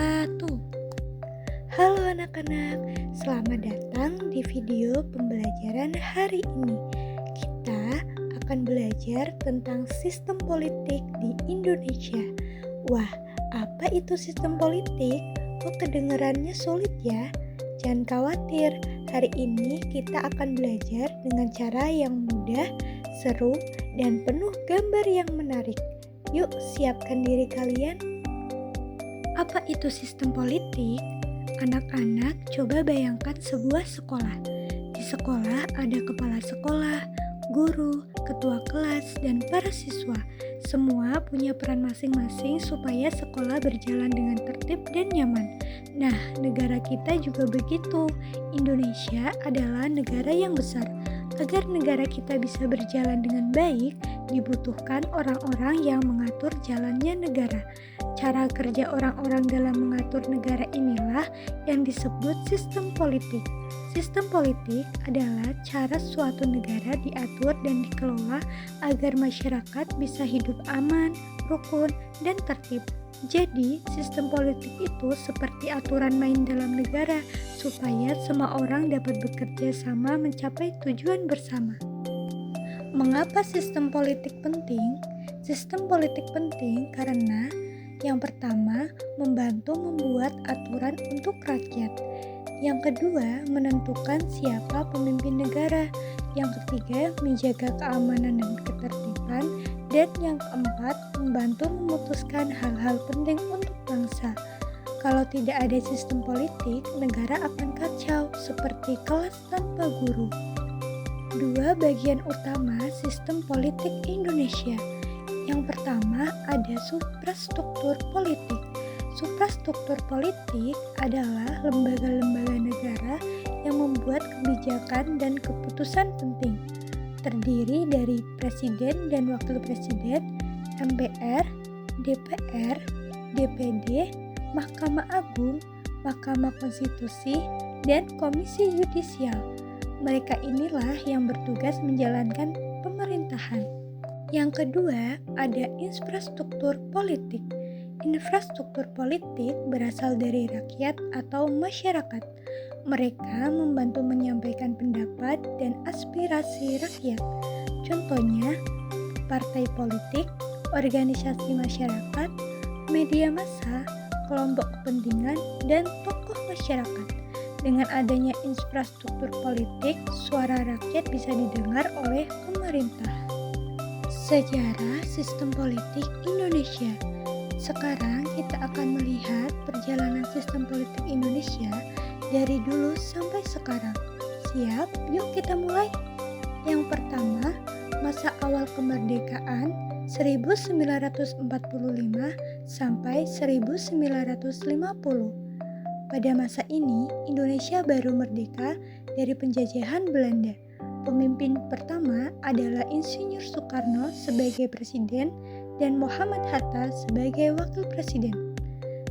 wabarakatuh. Halo anak-anak, selamat datang di video pembelajaran hari ini. Kita akan belajar tentang sistem politik di Indonesia. Wah, apa itu sistem politik? Kok kedengarannya sulit ya? Jangan khawatir, hari ini kita akan belajar dengan cara yang mudah, seru, dan penuh gambar yang menarik. Yuk, siapkan diri kalian. Apa itu sistem politik? Anak-anak, coba bayangkan sebuah sekolah. Di sekolah ada kepala sekolah, guru, ketua kelas, dan para siswa. Semua punya peran masing-masing supaya sekolah berjalan dengan tertib dan nyaman. Nah, negara kita juga begitu. Indonesia adalah negara yang besar. Agar negara kita bisa berjalan dengan baik, dibutuhkan orang-orang yang mengatur jalannya negara. Cara kerja orang-orang dalam mengatur negara inilah yang disebut sistem politik. Sistem politik adalah cara suatu negara diatur dan dikelola agar masyarakat bisa hidup aman, rukun, dan tertib. Jadi, sistem politik itu seperti aturan main dalam negara supaya semua orang dapat bekerja sama mencapai tujuan bersama. Mengapa sistem politik penting? Sistem politik penting karena yang pertama, membantu membuat aturan untuk rakyat. Yang kedua, menentukan siapa pemimpin negara. Yang ketiga, menjaga keamanan dan ketertiban. Dan yang keempat, membantu memutuskan hal-hal penting untuk bangsa. Kalau tidak ada sistem politik, negara akan kacau seperti kelas tanpa guru. Dua bagian utama sistem politik Indonesia. Yang pertama ada suprastruktur politik. Suprastruktur politik adalah lembaga-lembaga negara yang membuat kebijakan dan keputusan penting. Terdiri dari presiden dan wakil presiden, MPR, DPR, DPD, Mahkamah Agung, Mahkamah Konstitusi, dan Komisi Yudisial. Mereka inilah yang bertugas menjalankan pemerintahan. Yang kedua, ada infrastruktur politik. Infrastruktur politik berasal dari rakyat atau masyarakat. Mereka membantu menyampaikan pendapat dan aspirasi rakyat. Contohnya, partai politik, organisasi masyarakat, media massa, kelompok kepentingan, dan tokoh masyarakat. Dengan adanya infrastruktur politik, suara rakyat bisa didengar oleh pemerintah. Sejarah sistem politik Indonesia. Sekarang kita akan melihat perjalanan sistem politik Indonesia dari dulu sampai sekarang. Siap? Yuk kita mulai. Yang pertama, masa awal kemerdekaan 1945 sampai 1950. Pada masa ini, Indonesia baru merdeka dari penjajahan Belanda. Pemimpin pertama adalah Insinyur Soekarno sebagai presiden dan Muhammad Hatta sebagai wakil presiden.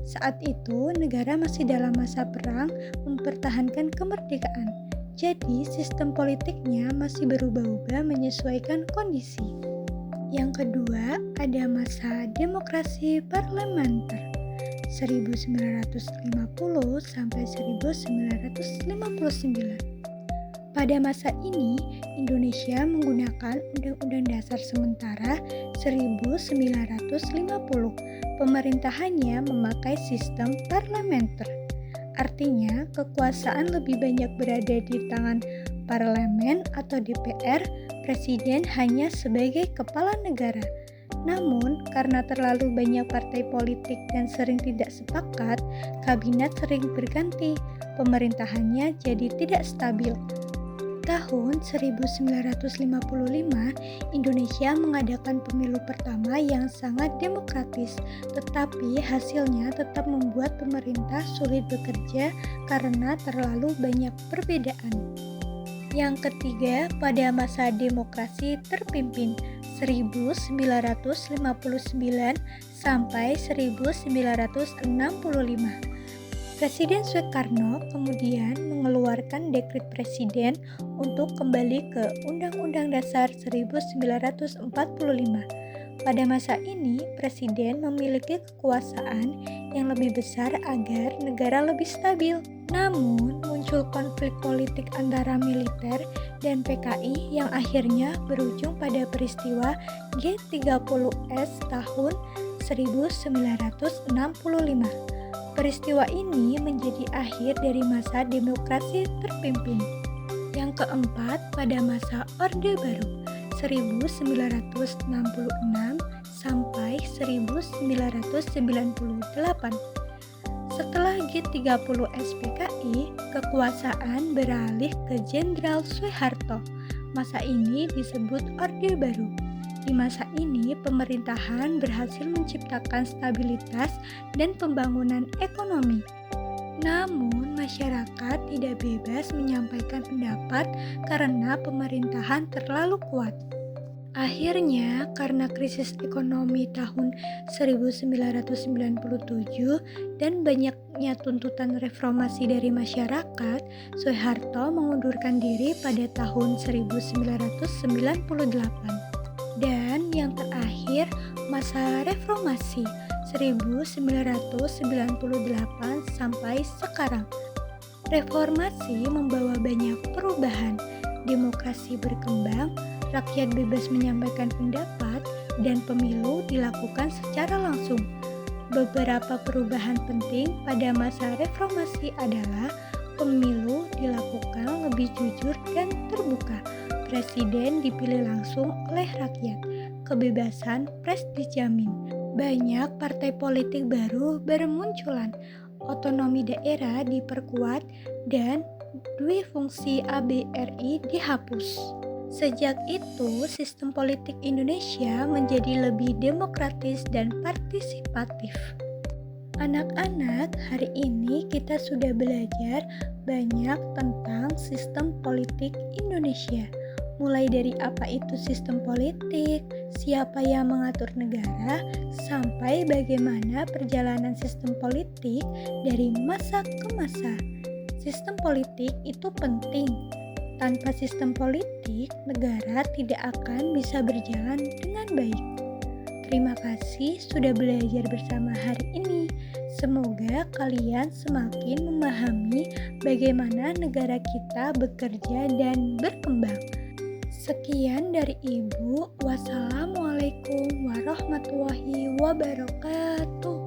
Saat itu, negara masih dalam masa perang mempertahankan kemerdekaan. Jadi, sistem politiknya masih berubah-ubah menyesuaikan kondisi. Yang kedua, ada masa demokrasi parlementer 1950 sampai 1959. Pada masa ini, Indonesia menggunakan Undang-Undang Dasar Sementara 1950. Pemerintahannya memakai sistem parlementer. Artinya, kekuasaan lebih banyak berada di tangan parlemen atau DPR, presiden hanya sebagai kepala negara. Namun, karena terlalu banyak partai politik dan sering tidak sepakat, kabinet sering berganti. Pemerintahannya jadi tidak stabil. Tahun 1955, Indonesia mengadakan pemilu pertama yang sangat demokratis, tetapi hasilnya tetap membuat pemerintah sulit bekerja karena terlalu banyak perbedaan. Yang ketiga, pada masa demokrasi terpimpin 1959 sampai 1965. Presiden Soekarno kemudian mengeluarkan dekret presiden untuk kembali ke Undang-Undang Dasar 1945. Pada masa ini, presiden memiliki kekuasaan yang lebih besar agar negara lebih stabil. Namun, muncul konflik politik antara militer dan PKI yang akhirnya berujung pada peristiwa G30S tahun 1965. Peristiwa ini menjadi akhir dari masa demokrasi terpimpin. Yang keempat, pada masa Orde Baru 1966 sampai 1998. Setelah G30 SPKI, kekuasaan beralih ke Jenderal Soeharto. Masa ini disebut Orde Baru. Di masa ini, pemerintahan berhasil menciptakan stabilitas dan pembangunan ekonomi. Namun, masyarakat tidak bebas menyampaikan pendapat karena pemerintahan terlalu kuat. Akhirnya, karena krisis ekonomi tahun 1997 dan banyaknya tuntutan reformasi dari masyarakat, Soeharto mengundurkan diri pada tahun 1998. Dan yang terakhir, masa reformasi 1998 sampai sekarang. Reformasi membawa banyak perubahan, demokrasi berkembang, rakyat bebas menyampaikan pendapat, dan pemilu dilakukan secara langsung. Beberapa perubahan penting pada masa reformasi adalah pemilu dilakukan lebih jujur dan terbuka, presiden dipilih langsung oleh rakyat, kebebasan pers dijamin, banyak partai politik baru bermunculan, otonomi daerah diperkuat, dan dui fungsi ABRI dihapus. Sejak itu, sistem politik Indonesia menjadi lebih demokratis dan partisipatif. Anak-anak, hari ini kita sudah belajar banyak tentang sistem politik Indonesia. Mulai dari apa itu sistem politik, siapa yang mengatur negara, sampai bagaimana perjalanan sistem politik dari masa ke masa. Sistem politik itu penting. Tanpa sistem politik, negara tidak akan bisa berjalan dengan baik. Terima kasih sudah belajar bersama hari ini. Semoga kalian semakin memahami bagaimana negara kita bekerja dan berkembang. Sekian dari Ibu. Wassalamualaikum warahmatullahi wabarakatuh.